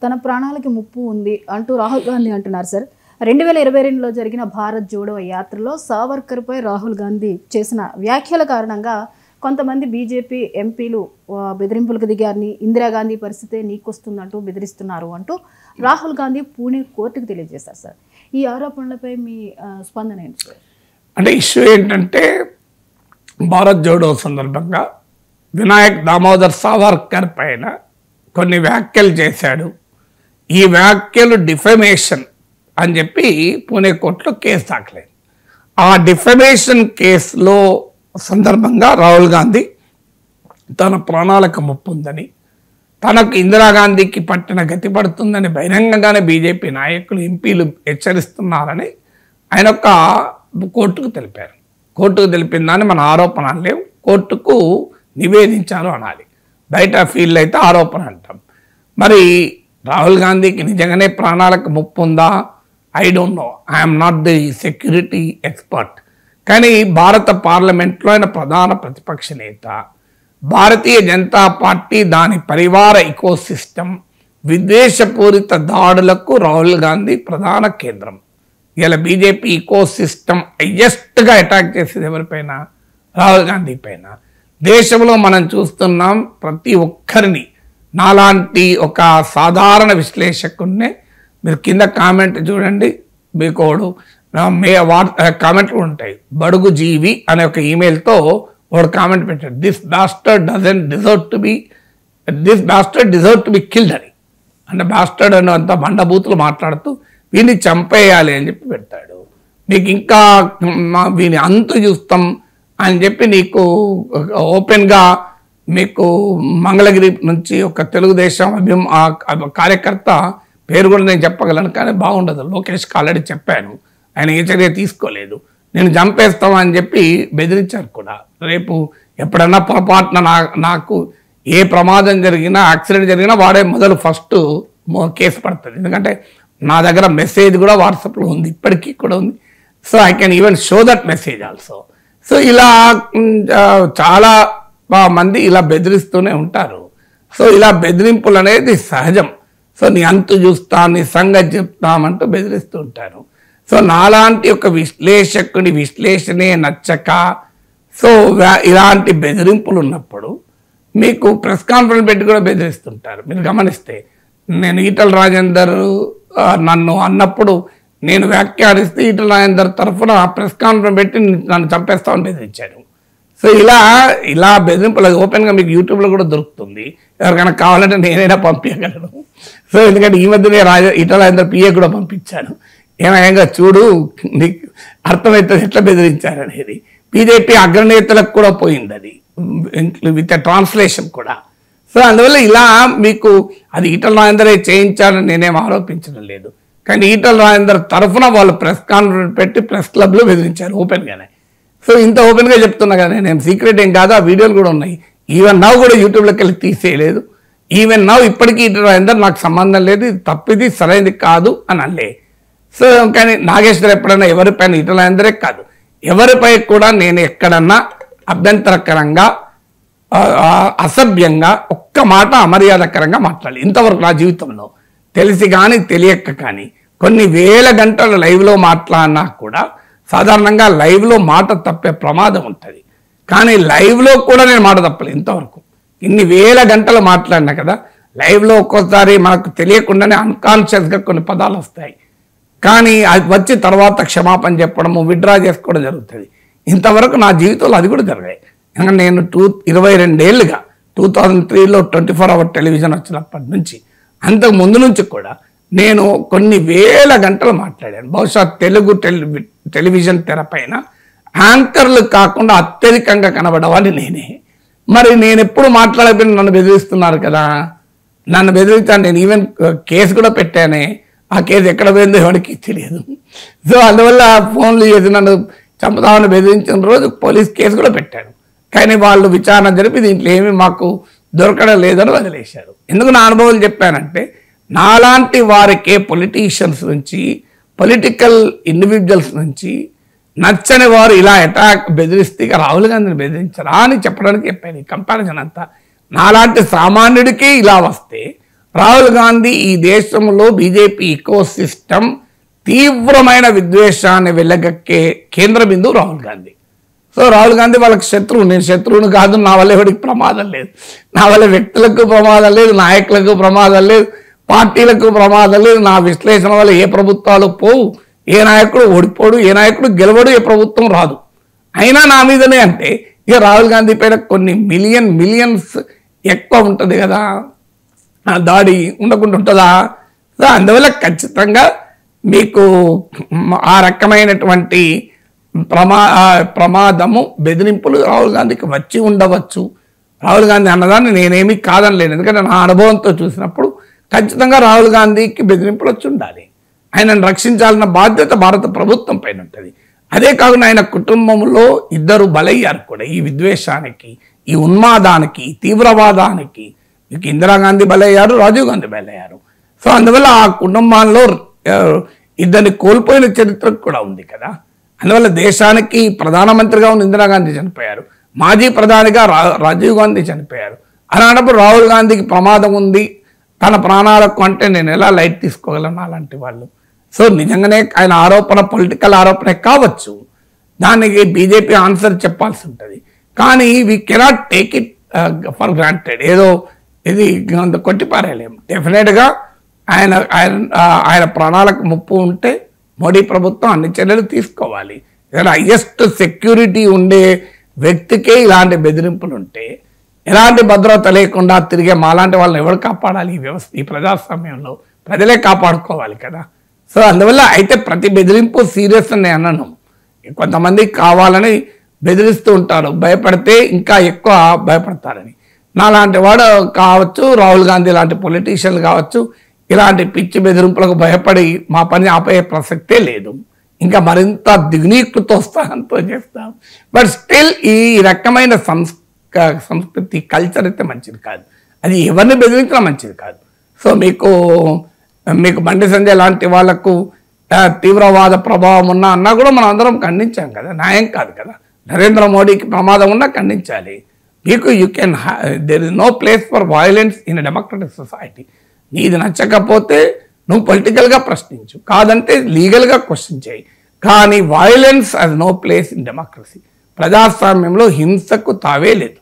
తన ప్రాణాలకి ముప్పు ఉంది అంటూ రాహుల్ గాంధీ అంటున్నారు సార్. 2022లో జరిగిన భారత్ జోడో యాత్రలో సావర్కర్పై రాహుల్ గాంధీ చేసిన వ్యాఖ్యల కారణంగా కొంతమంది బీజేపీ ఎంపీలు బెదిరింపులకు దిగారని, ఇందిరాగాంధీ పరిస్థితే నీకొస్తుందంటూ బెదిరిస్తున్నారు అంటూ రాహుల్ గాంధీ పూణే కోర్టుకు తెలియజేశారు సార్. ఈ ఆరోపణలపై మీ స్పందన ఏంటి సార్? అంటే ఇష్యూ ఏంటంటే, భారత్ జోడో సందర్భంగా వినాయక్ దామోదర్ సావర్కర్ పైన కొన్ని వ్యాఖ్యలు చేశాడు. ఈ వ్యాఖ్యలు డిఫమేషన్ అని చెప్పి పూణే కోర్టులో కేసు దాఖలైంది. ఆ డిఫమేషన్ కేసులో సందర్భంగా రాహుల్ గాంధీ తన ప్రాణాలకు ముప్పు ఉందని, తనకు ఇందిరాగాంధీకి పట్టిన గతి పడుతుందని బహిరంగంగానే బీజేపీ నాయకులు ఎంపీలు హెచ్చరిస్తున్నారని ఆయన ఒక కోర్టుకు తెలిపారు. కోర్టుకు తెలిపిందని మన ఆరోపణ లేవు, కోర్టుకు నివేదించారు అనాలి. బయట ఫీల్డ్ అయితే ఆరోపణ అంటాం. మరి రాహుల్ గాంధీకి నిజంగానే ప్రాణాలకు ముప్పు ఉందా? I don't know, I'm not the security expert. కానీ భారత పార్లమెంట్లో ఆయన ప్రధాన ప్రతిపక్ష నేత. భారతీయ జనతా పార్టీ దాని పరివార ఇకోసిస్టమ్ విద్వేషపూరిత దాడులకు రాహుల్ గాంధీ ప్రధాన కేంద్రం. ఇలా బీజేపీ ఇకోసిస్టమ్ హైయెస్ట్గా అటాక్ చేసేది ఎవరిపైన? రాహుల్ గాంధీ పైన. దేశంలో మనం చూస్తున్నాం, ప్రతి ఒక్కరిని నాలాంటి ఒక సాధారణ విశ్లేషకున్నే మీరు కింద కామెంట్ చూడండి, మీకు కామెంట్లు ఉంటాయి. బడుగు జీవి అనే ఒక ఈమెయిల్తో వాడు కామెంట్ పెట్టాడు, this bastard deserve to be killed అని. అంటే బాస్టర్డ్ అని అంత బండబూతులు మాట్లాడుతూ వీడిని చంపేయాలి అని చెప్పి పెడతాడు. మీకు ఇంకా వీని అంతు చూస్తాం అని చెప్పి నీకు ఓపెన్గా మీకు మంగళగిరి నుంచి ఒక తెలుగుదేశం కార్యకర్త పేరు కూడా నేను చెప్పగలను, కానీ బాగుండదు. లోకేష్కి ఆల్రెడీ చెప్పాను, ఆయన ఏ చర్య తీసుకోలేదు. నేను చంపేస్తామని చెప్పి బెదిరించారు కూడా. రేపు ఎప్పుడన్నా పొరపాటున నాకు ఏ ప్రమాదం జరిగినా, యాక్సిడెంట్ జరిగినా వాడే మొదలు ఫస్ట్ కేసు పడుతుంది. ఎందుకంటే నా దగ్గర మెసేజ్ కూడా వాట్సాప్లో ఉంది, ఇప్పటికీ కూడా ఉంది. So I can even show that message also. So ఇలా చాలా మంది ఇలా బెదిరిస్తూనే ఉంటారు. సో ఇలా బెదిరింపులు అనేది సహజం. సో నీ అంతు చూస్తా, నీ సంగతి చెప్తామంటూ బెదిరిస్తూ ఉంటారు. సో నాలాంటి ఒక విశ్లేషకుడి విశ్లేషణే నచ్చక, సో ఇలాంటి బెదిరింపులు ఉన్నప్పుడు మీకు ప్రెస్ కాన్ఫరెన్స్ పెట్టి కూడా బెదిరిస్తుంటారు. మీరు గమనిస్తే, నేను ఈటల రాజేందర్ నన్ను అన్నప్పుడు నేను వ్యాఖ్యానిస్తే ఈటల రాజేందర్ తరఫున ప్రెస్ కాన్ఫరెన్స్ పెట్టి నన్ను చంపేస్తామని బెదిరించాడు. సో ఇలా బెదిరింపులు ఓపెన్గా మీకు యూట్యూబ్లో కూడా దొరుకుతుంది. ఎవరికైనా కావాలంటే నేనైనా పంపించగలను. సో ఎందుకంటే ఈ మధ్యనే ఈటల రాజేందర్ పిఏ కూడా పంపించాను. ఏమైనా చూడు, నీకు అర్థమవుతుంది ఎట్లా బెదిరించారనేది. బీజేపీ అగ్రనేతలకు కూడా పోయింది అది, విత్ ట్రాన్స్లేషన్ కూడా. సో అందువల్ల ఇలా మీకు అది ఈటల రాజేందరే చేయించాలని నేనేం ఆరోపించడం లేదు. కానీ ఈటల రాజేందర్ తరఫున వాళ్ళు ప్రెస్ కాన్ఫరెన్స్ పెట్టి ప్రెస్ క్లబ్లో బెదిరించారు ఓపెన్గానే. సో ఇంత ఓపెన్గా చెప్తున్నా కదా, నేను సీక్రెట్ ఏం కాదు, ఆ వీడియోలు కూడా ఉన్నాయి. ఈవెన్ నవ్ కూడా యూట్యూబ్లోకి వెళ్ళి తీసేయలేదు. ఈవెన్ నవ్ ఇప్పటికీ ఈటల రాజేందర్ నాకు సంబంధం లేదు, ఇది తప్పిది సరైనది కాదు అని అనలే. సో కానీ నాగేశ్వర్ ఎప్పుడైనా ఎవరిపైన, ఈటల రాజేందరే కాదు ఎవరిపై కూడా నేను ఎక్కడన్నా అభ్యంతరకరంగా, అసభ్యంగా, ఒక్క మాట అమర్యాదకరంగా మాట్లాడాలి ఇంతవరకు నా జీవితంలో. తెలిసి కానీ తెలియక కానీ కొన్ని వేల గంటలు లైవ్లో మాట్లాడినా కూడా సాధారణంగా లైవ్లో మాట తప్పే ప్రమాదం ఉంటుంది. కానీ లైవ్లో కూడా నేను మాట తప్పలేదు ఇంతవరకు. ఇన్ని వేల గంటలు మాట్లాడినా కదా, లైవ్లో ఒక్కోసారి మనకు తెలియకుండానే అన్కాన్షియస్గా కొన్ని పదాలు వస్తాయి. కానీ అది వచ్చి తర్వాత క్షమాపణ చెప్పడము, విత్డ్రా చేసుకోవడం జరుగుతుంది. ఇంతవరకు నా జీవితంలో అది కూడా జరిగాయి. ఎందుకంటే నేను 22 ఏళ్ళుగా 2003లో 24 hour టెలివిజన్ వచ్చినప్పటి నుంచి, అంతకు ముందు నుంచి కూడా నేను కొన్ని వేల గంటలు మాట్లాడాను. బహుశా తెలుగు టెలివిజన్ తెరపైన యాంకర్లు కాకుండా అత్యధికంగా కనబడేవాడిని నేనే. మరి నేను ఎప్పుడు మాట్లాడకపోయినా నన్ను బెదిరిస్తున్నారు కదా. నన్ను బెదిరించాను, నేను ఈవెన్ కేసు కూడా పెట్టానే. ఆ కేసు ఎక్కడ పోయిందో ఎవరికి తెలియదు. సో అందువల్ల ఫోన్లు చేసి నన్ను చంపుతామని బెదిరించిన రోజు పోలీస్ కేసు కూడా పెట్టాను. కానీ వాళ్ళు విచారణ జరిపి దీంట్లో ఏమీ మాకు దొరకడం లేదని వదిలేశారు. ఎందుకు నా అనుభవాలు చెప్పానంటే, నాలాంటి వారికే పొలిటీషియన్స్ నుంచి, పొలిటికల్ ఇండివిజువల్స్ నుంచి నచ్చని వారు ఇలా అటాక్ బెదిరిస్తే రాహుల్ గాంధీని బెదిరించరా అని చెప్పడానికి చెప్పాను. ఈ కంపారిజన్ అంతా నాలాంటి సామాన్యుడికి ఇలా వస్తే రాహుల్ గాంధీ ఈ దేశంలో బీజేపీ ఇకో సిస్టమ్ తీవ్రమైన విద్వేషాన్ని వెళ్ళగక్కే కేంద్ర బిందువు రాహుల్ గాంధీ. సో రాహుల్ గాంధీ వాళ్ళకి శత్రువు, నేను శత్రువును కాదు, నా వల్ల ఎవరికి ప్రమాదం లేదు, నా వల్ల వ్యక్తులకు ప్రమాదం లేదు, నాయకులకు ప్రమాదం లేదు, పార్టీలకు ప్రమాదం లేదు, నా విశ్లేషణ వల్ల ఏ ప్రభుత్వాలు పోవు, ఏ నాయకుడు ఓడిపోడు, ఏ నాయకుడు గెలవడు, ఏ ప్రభుత్వం రాదు, అయినా నా మీదనే అంటే ఇక రాహుల్ గాంధీ పైన కొన్ని మిలియన్స్ ఎక్కువ ఉంటుంది కదా, దాడి ఉండకుండా ఉంటుందా? సో అందువల్ల ఖచ్చితంగా మీకు ఆ రకమైనటువంటి ప్రమాదము, బెదిరింపులు రాహుల్ గాంధీకి వచ్చి ఉండవచ్చు. రాహుల్ గాంధీ అన్నదాన్ని నేనేమీ కాదనలేను, ఎందుకంటే నా అనుభవంతో చూసినప్పుడు ఖచ్చితంగా రాహుల్ గాంధీకి బెదిరింపులు వచ్చి ఉండాలి. ఆయనను రక్షించాలన్న బాధ్యత భారత ప్రభుత్వం పైన ఉంటుంది. అదే కాకుండా ఆయన కుటుంబంలో ఇద్దరు బలయ్యారు కూడా ఈ విద్వేషానికి, ఈ ఉన్మాదానికి, తీవ్రవాదానికి. మీకు ఇందిరాగాంధీ బలయ్యారు, రాజీవ్ గాంధీ బలయ్యారు. సో అందువల్ల ఆ కుటుంబాల్లో ఇద్దరిని కోల్పోయిన చరిత్ర కూడా ఉంది కదా. అందువల్ల దేశానికి ప్రధానమంత్రిగా ఉన్న ఇందిరాగాంధీ చనిపోయారు, మాజీ ప్రధానిగా రాజీవ్ గాంధీ చనిపోయారు. అలాంటప్పుడు రాహుల్ గాంధీకి ప్రమాదం ఉంది తన ప్రాణాలకు అంటే నేను ఎలా లైట్ తీసుకోగలను అలాంటి వాళ్ళు. సో నిజంగానే ఆయన ఆరోపణ పొలిటికల్ ఆరోపణ కావచ్చు, దానికి బీజేపీ ఆన్సర్ చెప్పాల్సి ఉంటుంది. కానీ we cannot take it for granted. ఏదో ఇది కొట్టిపారేయలేము. డెఫినెట్గా ఆయన ప్రాణాలకు ముప్పు ఉంటే మోడీ ప్రభుత్వం అన్ని చర్యలు తీసుకోవాలి. హైయెస్ట్ సెక్యూరిటీ ఉండే వ్యక్తికే ఇలాంటి బెదిరింపులు ఉంటే ఎలాంటి భద్రత లేకుండా తిరిగే మాలాంటి వాళ్ళని ఎవరు కాపాడాలి? ఈ వ్యవస్థ, ఈ ప్రజాస్వామ్యంలో ప్రజలే కాపాడుకోవాలి కదా. సో అందువల్ల అయితే ప్రతి బెదిరింపు సీరియస్ అని అన్నాను. కొంతమంది కావాలని బెదిరిస్తూ ఉంటారు, భయపడితే ఇంకా ఎక్కువ భయపడతారని. నాలాంటి వాడు కావచ్చు, రాహుల్ గాంధీ లాంటి పొలిటీషియన్లు కావచ్చు, ఇలాంటి పిచ్చి బెదిరింపులకు భయపడి మా పని ఆపే ప్రసక్తే లేదు. ఇంకా మరింత దిగ్నీకృతోత్సాహంతో చేస్తాం. బట్ స్టిల్ ఈ రకమైన సంస్కృతి కల్చర్ అయితే మంచిది కాదు, అది ఎవరిని బెదిరించినా మంచిది కాదు. సో మీకు బండి సంజయ్ లాంటి వాళ్లకు తీవ్రవాద ప్రభావం ఉన్నా అన్నా కూడా మనం అందరం ఖండించాం కదా, న్యాయం కాదు కదా. నరేంద్ర మోడీకి ప్రమాదం ఉన్నా ఖండించాలి. మీకు there is no place for violence in democratic society. నీది నచ్చకపోతే నువ్వు పొలిటికల్గా ప్రశ్నించు, కాదంటే లీగల్గా క్వశ్చన్ చేయి. కానీ violence has no place in democracy. ప్రజాస్వామ్యంలో హింసకు తావే లేదు.